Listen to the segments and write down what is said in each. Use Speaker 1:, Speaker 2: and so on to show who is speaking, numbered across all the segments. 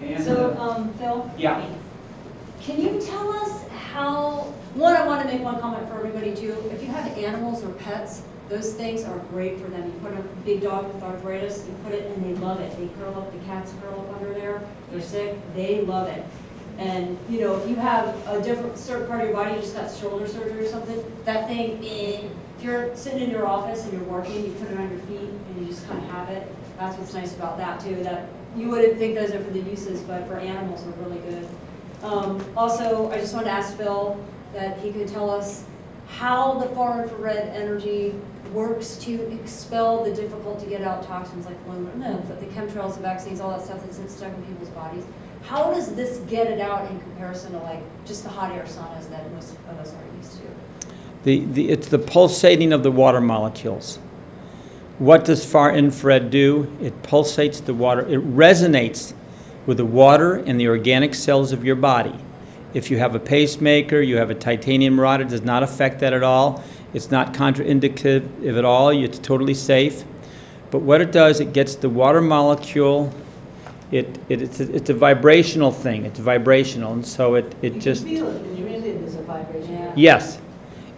Speaker 1: And,
Speaker 2: So, Phil?
Speaker 1: yeah.
Speaker 2: Can you tell us how, one, I want to make one comment for everybody too. If you have animals or pets, those things are great for them. You put a big dog with arthritis, you put it and they love it. They curl up, the cats curl up under there, they're sick, they love it. And you know, if you have a different certain part of your body, you just got shoulder surgery or something, that thing, if you're sitting in your office and you're working, you put it on your feet and you just kind of have it. That's what's nice about that too, that you wouldn't think those are for the uses, but for animals are really good. Also, I just wanted to ask Phil that he could tell us how the far infrared energy works to expel the difficult to get out toxins like the chemtrails, the vaccines, all that stuff that's stuck in people's bodies. How does this get it out in comparison to like just the hot air saunas that most of us are used to?
Speaker 1: It's the pulsating of the water molecules. What does far infrared do? It pulsates the water. It resonates with the water and the organic cells of your body. If you have a pacemaker, you have a titanium rod, it does not affect that at all. It's not contraindicative at all. It's totally safe. But what it does, it gets the water molecule. It's a vibrational thing. It's vibrational, and so it just.
Speaker 3: You feel it in your end. There's a vibration.
Speaker 2: Yeah.
Speaker 1: Yes,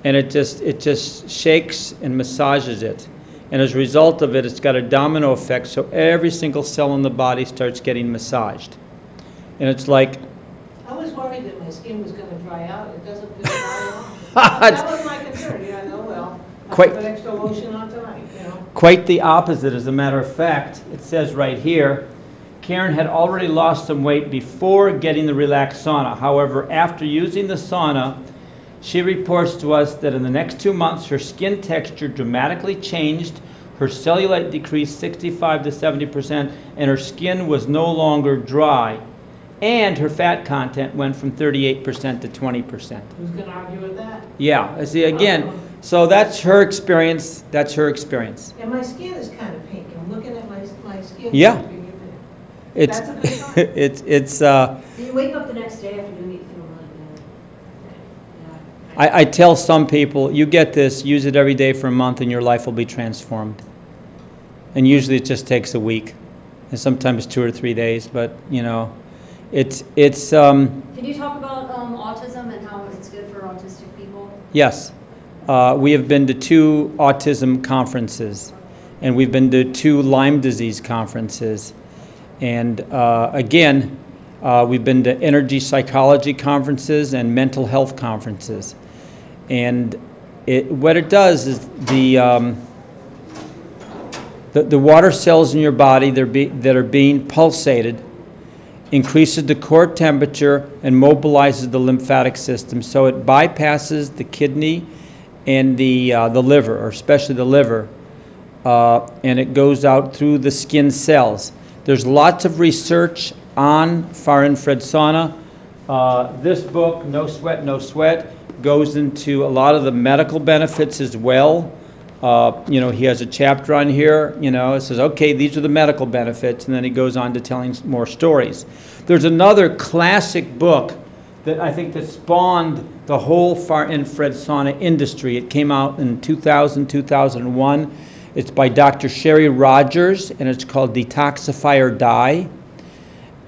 Speaker 1: and it just shakes and massages it. And as a result of it, it's got a domino effect, so every single cell in the body starts getting massaged. And it's like...
Speaker 3: I was worried that my skin was going to dry out. It doesn't feel dry out. That was my concern. Yeah, no, well, I put extra lotion on tonight, you know.
Speaker 1: Quite the opposite. As a matter of fact, it says right here, Karen had already lost some weight before getting the relaxed sauna. However, after using the sauna, she reports to us that in the next 2 months, her skin texture dramatically changed, her cellulite decreased 65 to 70%, and her skin was no longer dry. And her fat content went from 38% to 20%.
Speaker 3: Who's going to argue with that?
Speaker 1: Yeah, see, again, so that's her experience. That's her experience.
Speaker 3: And my skin is kind of pink. I'm looking at my skin.
Speaker 1: Yeah.
Speaker 3: That's a good sign.
Speaker 1: it's
Speaker 2: Do you wake up the next day after doing it, you feel really good? Yeah.
Speaker 1: I tell some people, you get this, use it every day for a month and your life will be transformed. And usually it just takes a week, and sometimes 2 or 3 days, but you know, it's
Speaker 2: Can you talk about autism and how it's good for autistic people?
Speaker 1: Yes. We have been to 2 autism conferences, and we've been to 2 Lyme disease conferences. And again, we've been to energy psychology conferences and mental health conferences. And what it does is the water cells in your body that are being pulsated increases the core temperature and mobilizes the lymphatic system. So it bypasses the kidney and the liver, or especially the liver, and it goes out through the skin cells. There's lots of research on far infrared sauna. This book, No Sweat, No Sweat, goes into a lot of the medical benefits as well. You know, he has a chapter on here, you know, it says, okay, these are the medical benefits, and then he goes on to telling more stories. There's another classic book that I think that spawned the whole far infrared sauna industry. It came out in 2000, 2001. It's by Dr. Sherry Rogers, and it's called Detoxifier Die.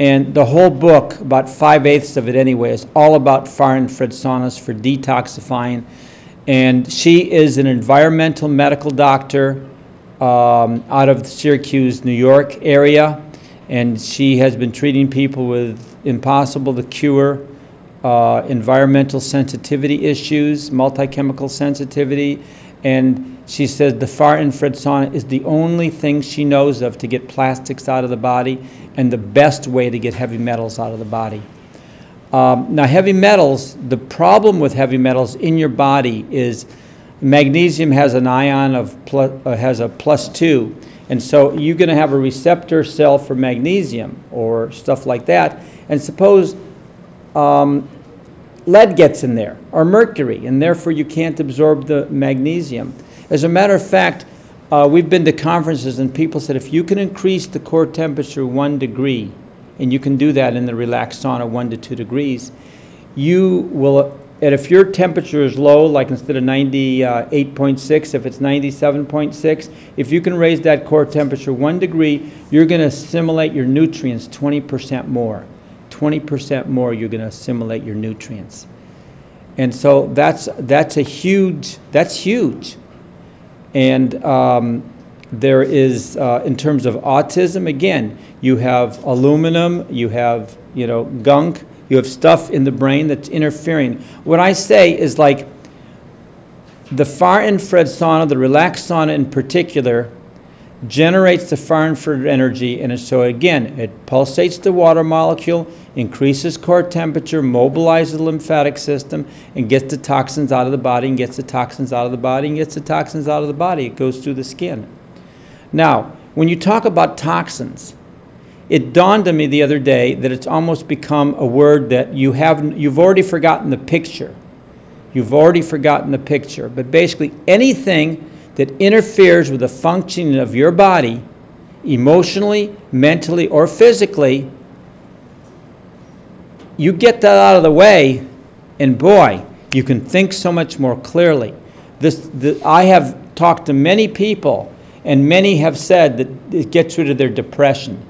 Speaker 1: And the whole book, about 5/8 of it anyway, is all about far infrared saunas for detoxifying. And she is an environmental medical doctor out of the Syracuse, New York area. And she has been treating people with impossible to cure environmental sensitivity issues, multi-chemical sensitivity. And she says the far infrared sauna is the only thing she knows of to get plastics out of the body and the best way to get heavy metals out of the body. Now, heavy metals, the problem with heavy metals in your body is magnesium has an ion of has a +2, and so you're going to have a receptor cell for magnesium or stuff like that. And suppose lead gets in there, or mercury, and therefore you can't absorb the magnesium. As a matter of fact, we've been to conferences and people said if you can increase the core temperature 1 degree, and you can do that in the relaxed sauna 1 to 2 degrees, you will and if your temperature is low, like instead of 98.6, if it's 97.6, if you can raise that core temperature 1 degree, you're going to assimilate your nutrients 20% more. 20% more you're going to assimilate your nutrients. And so that's huge. And there is, in terms of autism, again, you have aluminum, you have, gunk, you have stuff in the brain that's interfering. What I say is like the far infrared sauna, the relaxed sauna in particular, generates the far infrared energy, and so again, it pulsates the water molecule, increases core temperature, mobilizes the lymphatic system, and gets the toxins out of the body, and gets the toxins out of the body, and gets the toxins out of the body. It goes through the skin. Now, when you talk about toxins, it dawned on me the other day that it's almost become a word that you've already forgotten the picture. You've already forgotten the picture. But basically, anything that interferes with the functioning of your body, emotionally, mentally, or physically, you get that out of the way, and boy, you can think so much more clearly. I have talked to many people, and many have said that it gets rid of their depression.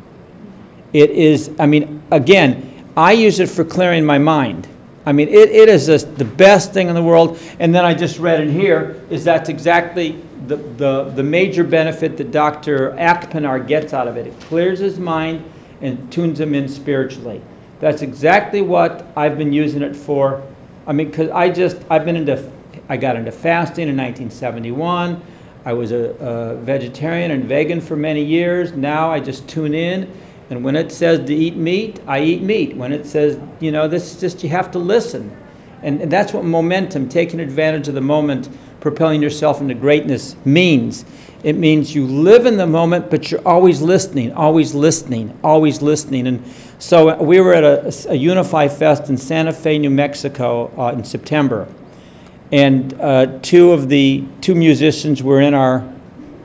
Speaker 1: It is, again, I use it for clearing my mind. It is the best thing in the world. And then I just read in here is that's exactly the major benefit that Dr. Akpinar gets out of it. It clears his mind and tunes him in spiritually. That's exactly what I've been using it for. Because I got into fasting in 1971. I was a vegetarian and vegan for many years. Now I just tune in. And when it says to eat meat, I eat meat. When it says, this is just, you have to listen. And that's what momentum, taking advantage of the moment, propelling yourself into greatness means. It means you live in the moment, but you're always listening, always listening, always listening. And so we were at a Unify Fest in Santa Fe, New Mexico in September. And two musicians were in our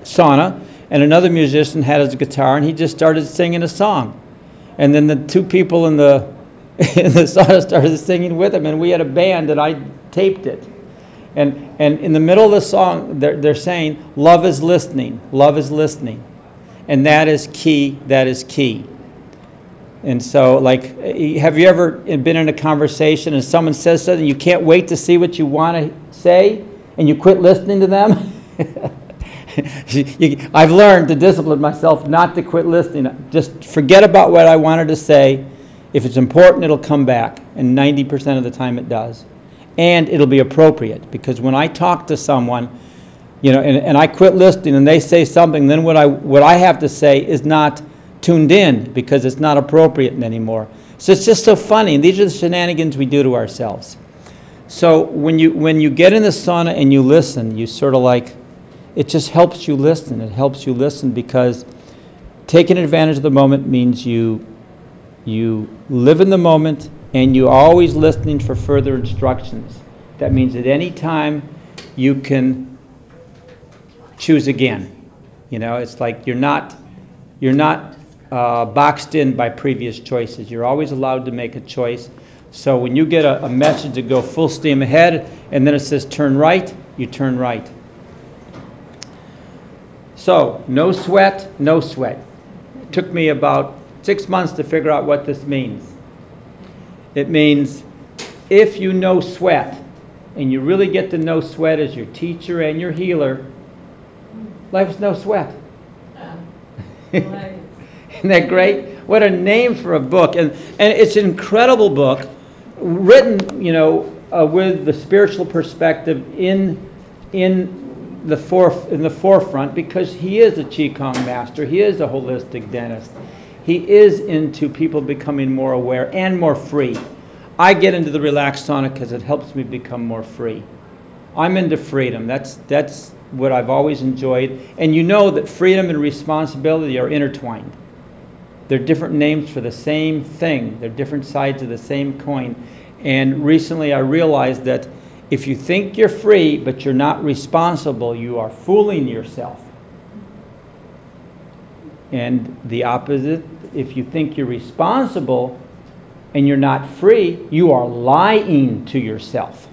Speaker 1: sauna. And another musician had his guitar, and he just started singing a song. And then the two people in the sauna started singing with him, and we had a band, and I taped it. And in the middle of the song, they're saying, love is listening, love is listening. And that is key, that is key. And so, have you ever been in a conversation and someone says something, you can't wait to see what you want to say, and you quit listening to them? I've learned to discipline myself not to quit listening. Just forget about what I wanted to say. If it's important, it'll come back. And 90% of the time it does. And it'll be appropriate. Because when I talk to someone, and I quit listening and they say something, then what I have to say is not tuned in because it's not appropriate anymore. So it's just so funny. And these are the shenanigans we do to ourselves. So when you get in the sauna and you listen, you sort of it just helps you listen. It helps you listen because taking advantage of the moment means you live in the moment and you're always listening for further instructions. That means at any time you can choose again. It's like you're not boxed in by previous choices. You're always allowed to make a choice. So when you get a message to go full steam ahead and then it says turn right, you turn right. So, no sweat, no sweat. It took me about 6 months to figure out what this means. It means if you know sweat, and you really get to know sweat as your teacher and your healer, life's no sweat. Isn't that great? What a name for a book. And it's an incredible book, written, with the spiritual perspective in the forefront, because he is a Qigong master, he is a holistic dentist. He is into people becoming more aware and more free. I get into the relaxed sauna because it helps me become more free. I'm into freedom. That's what I've always enjoyed. And you know that freedom and responsibility are intertwined. They're different names for the same thing. They're different sides of the same coin. And recently I realized that if you think you're free, but you're not responsible, you are fooling yourself. And the opposite, if you think you're responsible and you're not free, you are lying to yourself.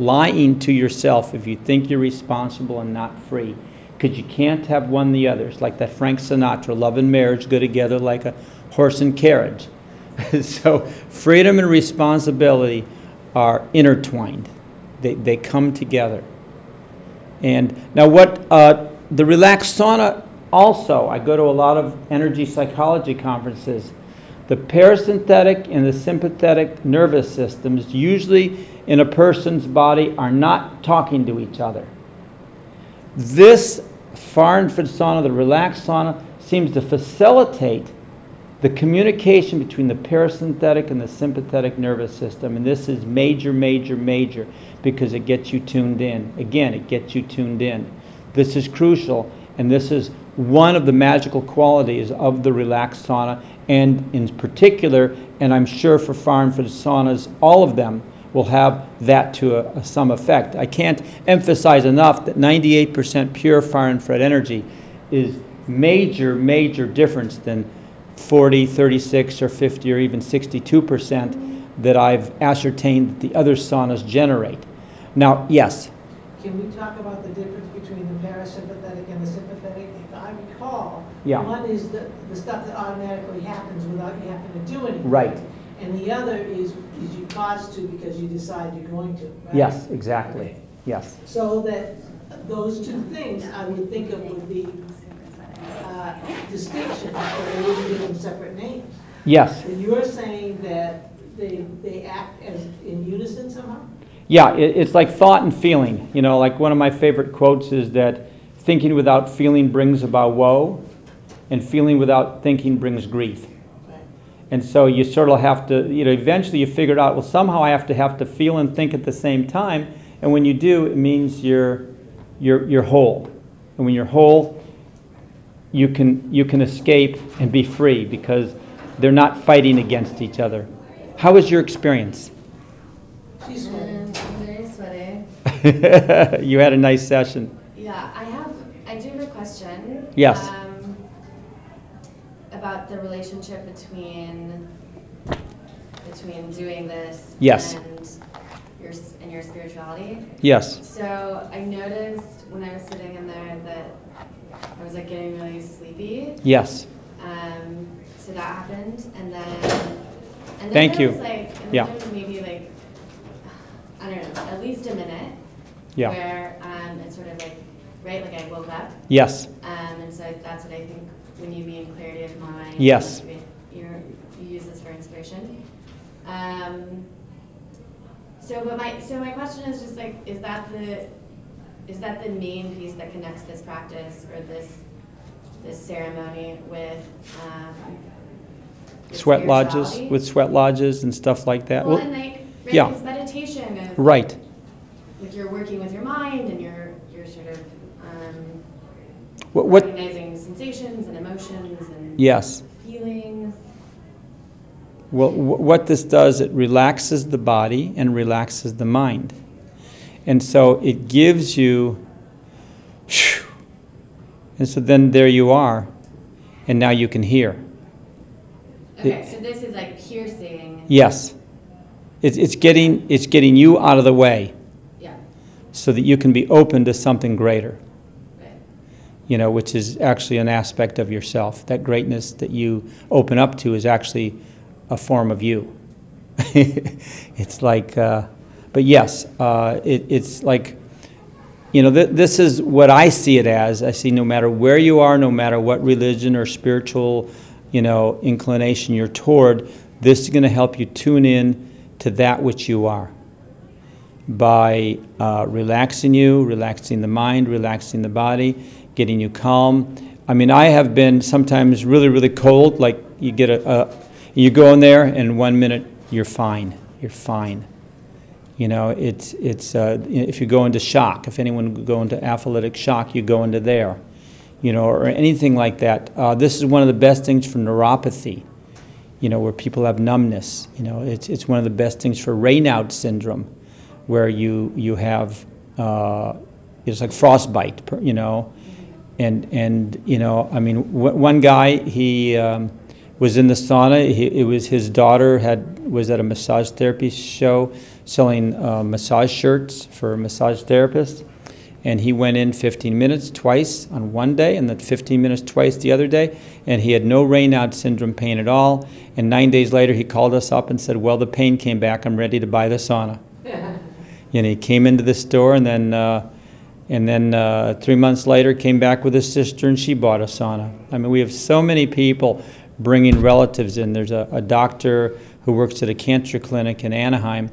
Speaker 1: lying to yourself if you think you're responsible and not free, because you can't have one or the other. It's like that Frank Sinatra, love and marriage go together like a horse and carriage. So freedom and responsibility are intertwined. They come together. And now what the relaxed sauna also, I go to a lot of energy psychology conferences. The parasympathetic and the sympathetic nervous systems usually in a person's body are not talking to each other. This far infrared sauna, the relaxed sauna, seems to facilitate the communication between the parasympathetic and the sympathetic nervous system. And this is major, major, major, because it gets you tuned in. Again, it gets you tuned in. This is crucial, and this is one of the magical qualities of the relaxed sauna, and in particular, and I'm sure for far infrared saunas, all of them will have that to some effect. I can't emphasize enough that 98% pure far infrared energy is major, major difference than 40, 36, or 50, or even 62% that I've ascertained that the other saunas generate. Now, yes?
Speaker 3: Can we talk about the difference between the parasympathetic and the sympathetic? If I recall,
Speaker 1: Yeah.
Speaker 3: one is the stuff that automatically happens without you having to do anything.
Speaker 1: Right.
Speaker 3: And the other is you cause to because you decide you're going to, right?
Speaker 1: Yes, exactly.
Speaker 3: Okay.
Speaker 1: Yes.
Speaker 3: So that those two things I would think of would be distinctions, but they wouldn't give them separate names.
Speaker 1: Yes.
Speaker 3: And you're saying that they act as in unison somehow?
Speaker 1: Yeah, it's like thought and feeling. You know, like one of my favorite quotes is that thinking without feeling brings about woe, and feeling without thinking brings grief.
Speaker 3: Right.
Speaker 1: And so you sort of have to, you know, eventually you figure it out, well, somehow I have to feel and think at the same time. And when you do, it means you're whole. And when you're whole, you can escape and be free because they're not fighting against each other. How was your experience?
Speaker 3: She's sweating.
Speaker 4: Very sweaty.
Speaker 1: You had a nice session.
Speaker 4: Yeah, I do have a question.
Speaker 1: Yes.
Speaker 4: About the relationship between doing this
Speaker 1: Yes.
Speaker 4: and your spirituality.
Speaker 1: Yes.
Speaker 4: So I noticed when I was sitting in there that I was like getting really sleepy.
Speaker 1: Yes.
Speaker 4: So that happened, and then
Speaker 1: Thank
Speaker 4: there
Speaker 1: you.
Speaker 4: was like, and
Speaker 1: Yeah.
Speaker 4: then there was maybe like, I don't know, at least a minute.
Speaker 1: Yeah.
Speaker 4: Where it's sort of like, right, like I woke up.
Speaker 1: Yes.
Speaker 4: And so that's what I think when you mean clarity of mind.
Speaker 1: Yes.
Speaker 4: You use this for inspiration. So my question is just like, is that the main piece that connects this practice or this ceremony with
Speaker 1: Sweat lodges,
Speaker 4: spirituality?
Speaker 1: with sweat lodges and stuff like that.
Speaker 4: Well, and like, right,
Speaker 1: yeah.
Speaker 4: because meditation is
Speaker 1: Right.
Speaker 4: like you're working with your mind and you're sort of
Speaker 1: What?
Speaker 4: recognizing sensations and emotions and
Speaker 1: Yes.
Speaker 4: feelings.
Speaker 1: Well, what this does, it relaxes the body and relaxes the mind. And so it gives you, and so then there you are, and now you can hear.
Speaker 4: Okay, so this is like piercing.
Speaker 1: Yes. It's getting you out of the way
Speaker 4: Yeah.
Speaker 1: so that you can be open to something greater,
Speaker 4: Right.
Speaker 1: you know, which is actually an aspect of yourself. That greatness that you open up to is actually a form of you. It's like, but yes, it's like, you know, this is what I see it as. I see no matter where you are, no matter what religion or spiritual, you know, inclination you're toward, this is going to help you tune in to that which you are by relaxing you, relaxing the mind, relaxing the body, getting you calm. I mean, I have been sometimes really, really cold, like you get you go in there and 1 minute you're fine. You're fine. You know, it's if you go into shock, if anyone would go into apoplectic shock, you go into there, you know, or anything like that. This is one of the best things for neuropathy, you know, where people have numbness. You know, it's one of the best things for Raynaud syndrome, where you have it's like frostbite, you know, and you know, I mean, one guy, he was in the sauna. It was his daughter was at a massage therapy show selling massage shirts for massage therapists. And he went in 15 minutes twice on one day, and then 15 minutes twice the other day, and he had no Raynaud syndrome pain at all. And 9 days later, he called us up and said, well, the pain came back. I'm ready to buy the sauna. And he came into the store, and then 3 months later, came back with his sister, and she bought a sauna. I mean, we have so many people bringing relatives in. There's a doctor who works at a cancer clinic in Anaheim,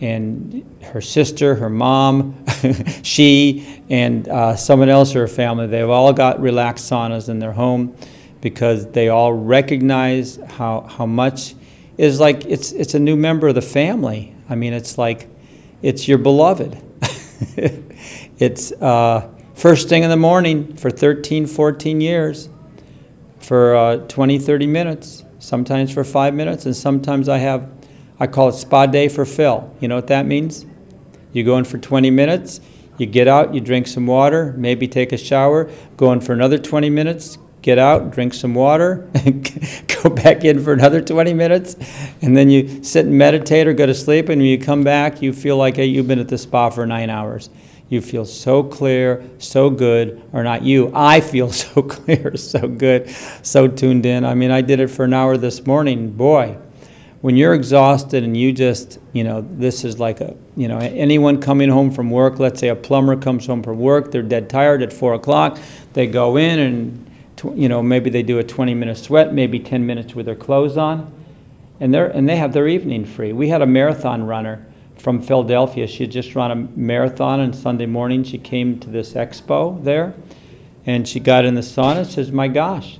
Speaker 1: and her sister, her mom, she, and someone else in her family, they've all got relaxed saunas in their home because they all recognize how much is like, it's a new member of the family. I mean, it's like, it's your beloved. It's first thing in the morning for 13, 14 years for 20, 30 minutes, sometimes for 5 minutes, and sometimes I call it spa day for Phil. You know what that means? You go in for 20 minutes, you get out, you drink some water, maybe take a shower, go in for another 20 minutes, get out, drink some water, go back in for another 20 minutes, and then you sit and meditate or go to sleep, and when you come back, you feel like you've been at the spa for 9 hours. You feel so clear, so good, or not you, I feel so clear, so good, so tuned in. I mean, I did it for an hour this morning. Boy, when you're exhausted and you just, this is like anyone coming home from work, let's say a plumber comes home from work, they're dead tired at 4 o'clock, they go in and, maybe they do a 20-minute sweat, maybe 10 minutes with their clothes on, and they have their evening free. We had a marathon runner from Philadelphia. She had just run a marathon, and Sunday morning she came to this expo there, and she got in the sauna and says, my gosh,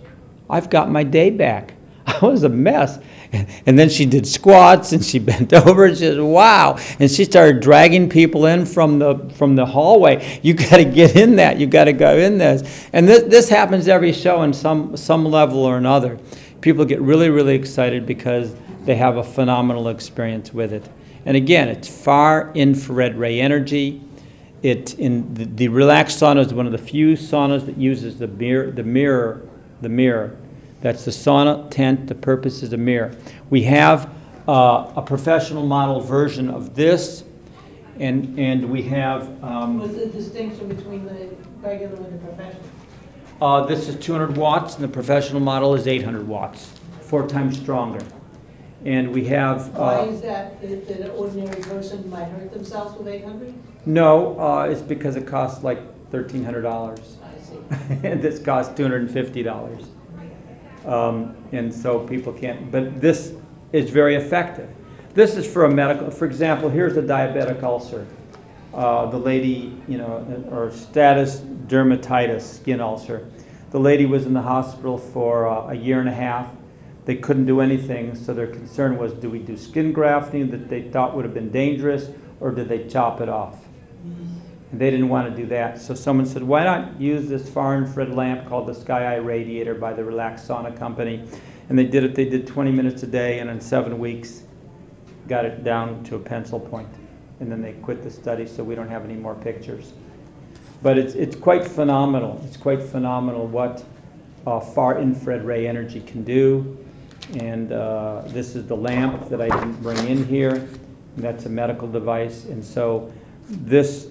Speaker 1: I've got my day back. I was a mess. And then she did squats, and she bent over, and she said, wow. And she started dragging people in from the hallway. You got to get in that. You got to go in this. And this happens every show in some level or another. People get really, really excited because they have a phenomenal experience with it. And again, it's far infrared ray energy. The relaxed sauna is one of the few saunas that uses the mirror. That's the sauna tent. The purpose is a mirror. We have a professional model version of this, and we have.
Speaker 3: What's the distinction between the regular and the professional?
Speaker 1: This is 200 watts, and the professional model is 800 watts, 4 times stronger. And we have.
Speaker 3: Why is that? That an ordinary person might hurt themselves with 800?
Speaker 1: No, it's because it costs like $1,300.
Speaker 3: I see.
Speaker 1: And this costs $250. And so people can't, but this is very effective. This is for a medical, for example, here's a diabetic ulcer. The lady, or status dermatitis, skin ulcer. The lady was in the hospital for a year and a half. They couldn't do anything, so their concern was, do we do skin grafting that they thought would have been dangerous, or did they chop it off? And they didn't want to do that. So someone said, why not use this far infrared lamp called the Sky Eye Radiator by the Relaxed Sauna Company? And they did it. They did 20 minutes a day, and in 7 weeks, got it down to a pencil point. And then they quit the study, so we don't have any more pictures. But it's quite phenomenal. It's quite phenomenal what far infrared ray energy can do. And this is the lamp that I didn't bring in here. That's a medical device. And so this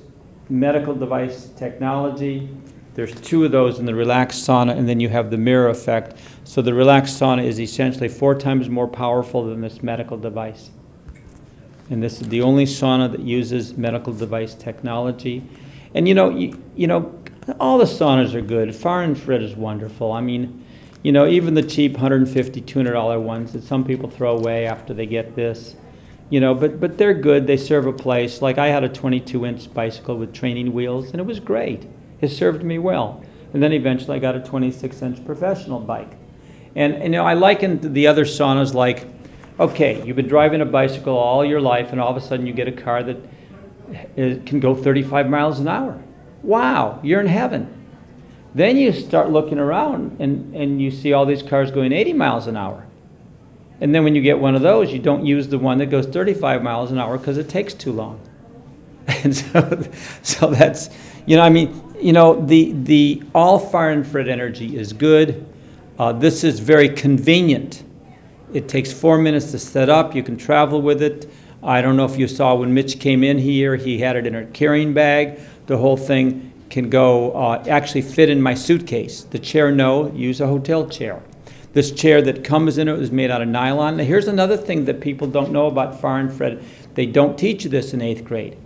Speaker 1: medical device technology, there's 2 of those in the relaxed sauna, and then you have the mirror effect. So the relaxed sauna is essentially 4 times more powerful than this medical device. And this is the only sauna that uses medical device technology. And all the saunas are good. Far infrared is wonderful. I mean, even the cheap $150, $200 ones that some people throw away after they get this, but they're good. They serve a place. Like I had a 22-inch bicycle with training wheels, and it was great. It served me well. And then eventually I got a 26-inch professional bike. And I likened the other saunas like, okay, you've been driving a bicycle all your life, and all of a sudden you get a car that can go 35 miles an hour. Wow, you're in heaven. Then you start looking around, and you see all these cars going 80 miles an hour. And then when you get one of those, you don't use the one that goes 35 miles an hour because it takes too long. And so that's, the all far infrared energy is good. This is very convenient. It takes 4 minutes to set up. You can travel with it. I don't know if you saw when Mitch came in here, he had it in a carrying bag. The whole thing can go, actually fit in my suitcase. The chair, no, use a hotel chair. This chair that comes in it is made out of nylon. Now here's another thing that people don't know about far infrared. They don't teach you this in 8th grade.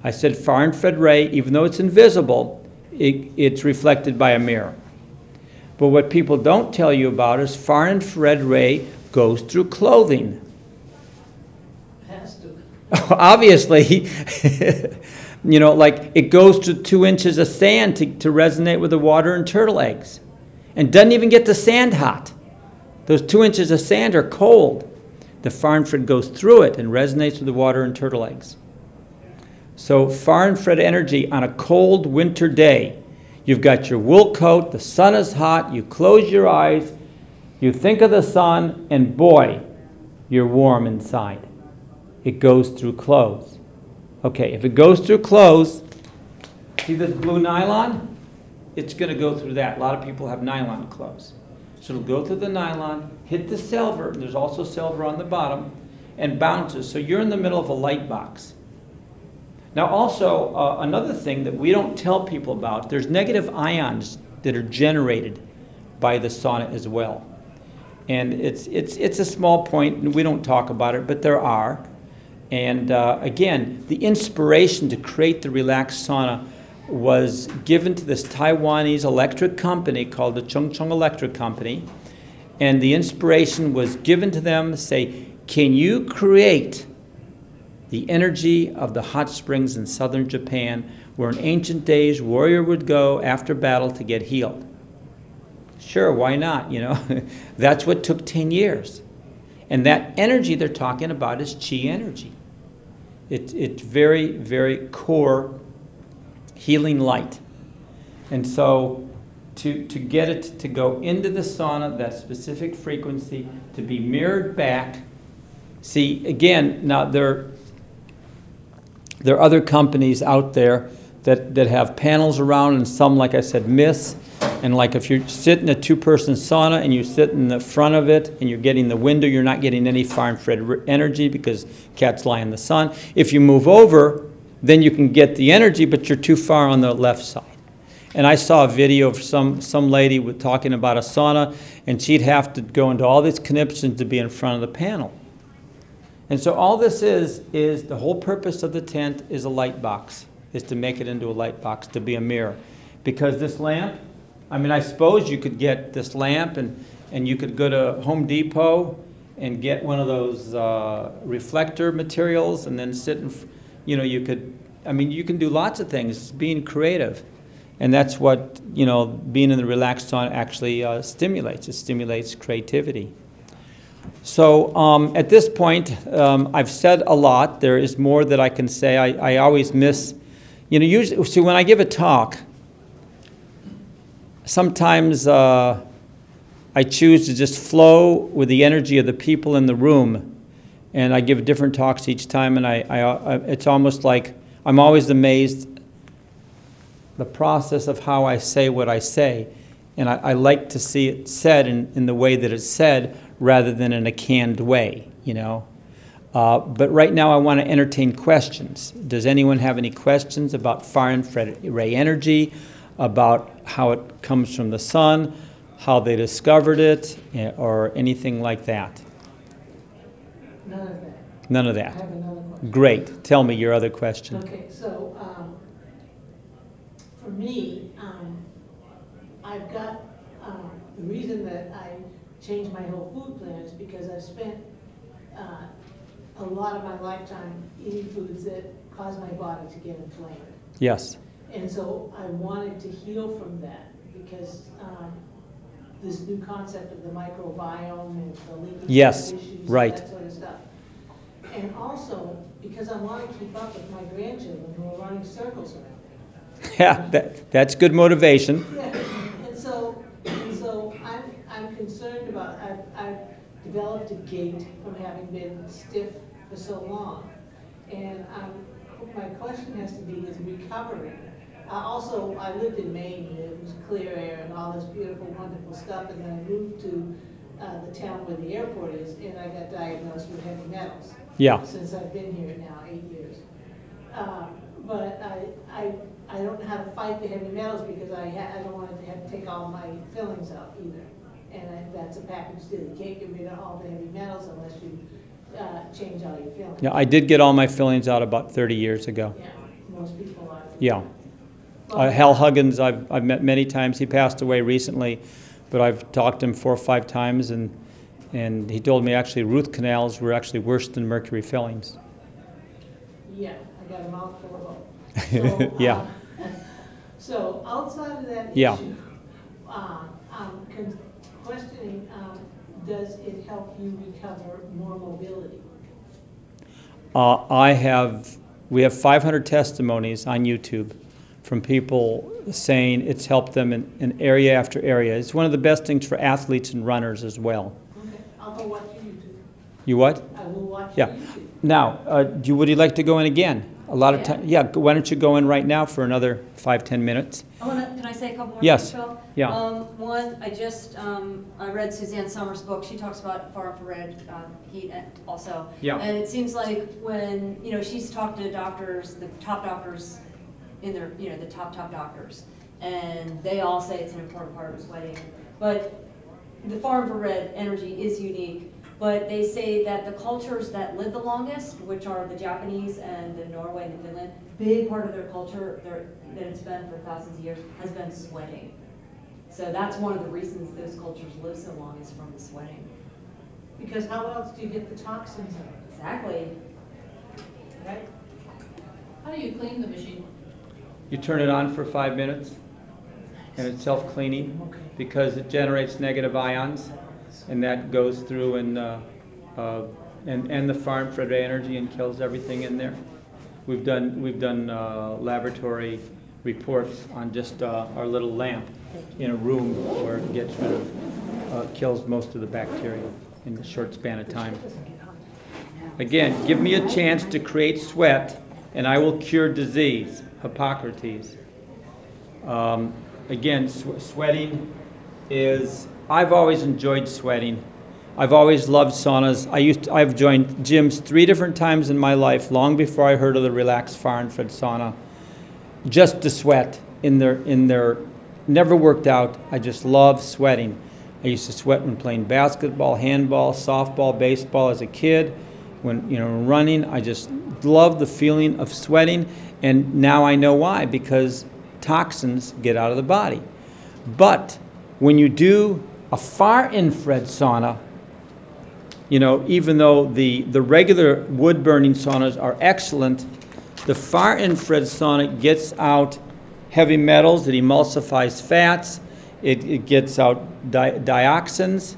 Speaker 1: I said far infrared ray, even though it's invisible, it's reflected by a mirror. But what people don't tell you about is far infrared ray goes through clothing.
Speaker 3: Has to.
Speaker 1: Obviously, you know, like it goes to 2 inches of sand to resonate with the water and turtle eggs. And doesn't even get the sand hot. Those 2 inches of sand are cold. The far infrared goes through it and resonates with the water and turtle eggs. So far infrared energy on a cold winter day, you've got your wool coat, the sun is hot, you close your eyes, you think of the sun, and boy, you're warm inside. It goes through clothes. Okay, if it goes through clothes, see this blue nylon? It's going to go through that. A lot of people have nylon clothes. So it'll go through the nylon, hit the silver, and there's also silver on the bottom, and bounces. So you're in the middle of a light box. Now also, another thing that we don't tell people about, there's negative ions that are generated by the sauna as well. And it's a small point, and we don't talk about it, but there are. And again, the inspiration to create the relaxed sauna was given to this Taiwanese electric company called the Chung Chung Electric Company. And the inspiration was given to them to say, can you create the energy of the hot springs in southern Japan where in ancient days warrior would go after battle to get healed? Sure, why not, you know? That's what took 10 years. And that energy they're talking about is chi energy. It's very, very core healing light. And so to get it to go into the sauna, that specific frequency, to be mirrored back. See, again, now there are other companies out there that have panels around, and some, like I said, miss. And like if you're sitting in a 2-person sauna and you sit in the front of it and you're getting the window, you're not getting any far infrared energy because cats lie in the sun. If you move over, then you can get the energy, but you're too far on the left side. And I saw a video of some lady talking about a sauna, and she'd have to go into all these conniptions to be in front of the panel. And so all this is the whole purpose of the tent is a light box, is to make it into a light box, to be a mirror. Because this lamp, I mean, I suppose you could get this lamp and you could go to Home Depot and get one of those reflector materials and then sit in, you know, you can do lots of things. It's being creative. And that's what, you know, being in the relaxed sauna actually stimulates. It stimulates creativity. So at this point, I've said a lot. There is more that I can say. I always miss, you know, usually, see, when I give a talk, sometimes I choose to just flow with the energy of the people in the room. And I give different talks each time, and it's almost like I'm always amazed the process of how I say what I say. And I like to see it said in the way that it's said rather than in a canned way, you know. But right now I want to entertain questions. Does anyone have any questions about far infrared ray energy, about how it comes from the sun, how they discovered it, or anything like that?
Speaker 3: None of that.
Speaker 1: None of that.
Speaker 3: I have another question.
Speaker 1: Great. Tell me your other question.
Speaker 3: Okay, so for me, I've got, the reason that I changed my whole food plan is because I've spent a lot of my lifetime eating foods that cause my body to get inflamed.
Speaker 1: Yes.
Speaker 3: And so I wanted to heal from that because this new concept of the microbiome and the leaky
Speaker 1: Yes,
Speaker 3: issues,
Speaker 1: right.
Speaker 3: that sort of stuff. And also because I want to keep up with my grandchildren who are running circles around me.
Speaker 1: Yeah, that's good motivation.
Speaker 3: Yeah, and so I'm concerned about, I've developed a gait from having been stiff for so long. And my question has to be is recovering. Also, I lived in Maine, and it was clear air and all this beautiful, wonderful stuff, and then I moved to the town where the airport is, and I got diagnosed with heavy metals.
Speaker 1: Yeah.
Speaker 3: Since I've been here now 8 years. But I don't know how to fight the heavy metals because I don't want to have to take all my fillings out either. And that's a package deal. You can't get rid of all the heavy metals unless you change all your fillings.
Speaker 1: Yeah, I did get all my fillings out about 30 years ago.
Speaker 3: Yeah, most people are.
Speaker 1: Yeah.
Speaker 3: Well,
Speaker 1: Hal Huggins, I've met many times. He passed away recently, but I've talked to him 4 or 5 times, and he told me actually root canals were actually worse than mercury fillings.
Speaker 3: Yeah, I got a mouthful of both. So,
Speaker 1: Yeah.
Speaker 3: So outside of that
Speaker 1: Yeah.
Speaker 3: issue, I'm questioning, does it help you recover more mobility?
Speaker 1: We have 500 testimonies on YouTube from people saying it's helped them in area after area. It's one of the best things for athletes and runners as well.
Speaker 3: Okay, I'll go watch your YouTube.
Speaker 1: You what?
Speaker 3: I will watch
Speaker 1: Yeah.
Speaker 3: your YouTube.
Speaker 1: Now, would you like to go in again? A lot of time. Yeah. Why don't you go in right now for another 5-10 minutes?
Speaker 2: Can I say a couple more
Speaker 1: Yes.
Speaker 2: things, Phil?
Speaker 1: Yeah.
Speaker 2: One, I read Suzanne Somers' book. She talks about far infrared heat also.
Speaker 1: Yeah.
Speaker 2: And it seems like when, she's talked to doctors, the top doctors in their, the top doctors, and they all say it's an important part of sweating. But the far infrared energy is unique. But they say that the cultures that live the longest, which are the Japanese and the Norway and the Finland, big part of their culture that it's been for thousands of years has been sweating. So that's one of the reasons those cultures live so long is from the sweating.
Speaker 3: Because how else do you get the toxins out?
Speaker 2: Exactly.
Speaker 3: Right?
Speaker 5: How do you clean the machine?
Speaker 1: You turn it on for 5 minutes, and it's self-cleaning
Speaker 3: Okay.
Speaker 1: because it generates negative ions, and that goes through and the far infrared energy and kills everything in there. We've done laboratory reports on just our little lamp in a room where it gets rid of kills most of the bacteria in a short span of time. Again, give me a chance to create sweat, and I will cure disease. Hippocrates. Again, sweating is. I've always enjoyed sweating. I've always loved saunas. I've joined gyms 3 different times in my life, long before I heard of the relaxed far infrared sauna, just to sweat in their. Never worked out. I just love sweating. I used to sweat when playing basketball, handball, softball, baseball as a kid. When running, I just love the feeling of sweating, and now I know why, because toxins get out of the body. But when you do a far infrared sauna, even though the regular wood burning saunas are excellent, the far infrared sauna gets out heavy metals, it emulsifies fats, it gets out dioxins,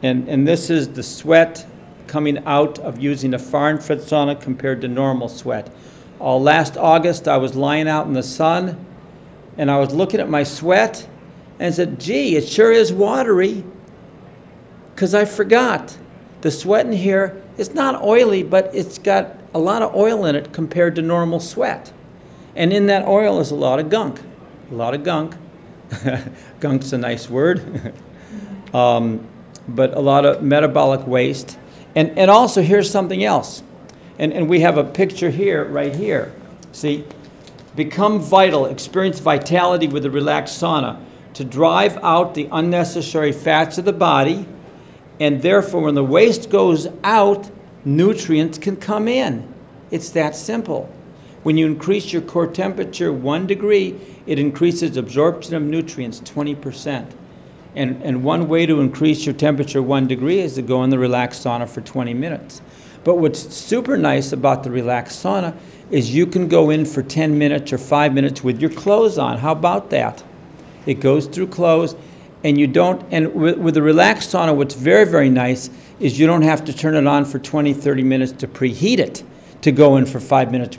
Speaker 1: and this is the sweat coming out of using a far infrared sauna compared to normal sweat. Last August, I was lying out in the sun, and I was looking at my sweat, and I said, gee, it sure is watery, because I forgot. The sweat in here is not oily, but it's got a lot of oil in it compared to normal sweat. And in that oil is a lot of gunk. A lot of gunk. Gunk's a nice word. But a lot of metabolic waste. And also, here's something else. And we have a picture here, right here. See? Become vital, experience vitality with the relaxed sauna to drive out the unnecessary fats of the body, and therefore when the waste goes out, nutrients can come in. It's that simple. When you increase your core temperature 1 degree, it increases absorption of nutrients 20%. And one way to increase your temperature 1 degree is to go in the relaxed sauna for 20 minutes. But what's super nice about the relaxed sauna is you can go in for 10 minutes or 5 minutes with your clothes on. How about that? It goes through clothes, and you don't, and with the relaxed sauna, what's very, very nice is you don't have to turn it on for 20, 30 minutes to preheat it to go in for 5 minutes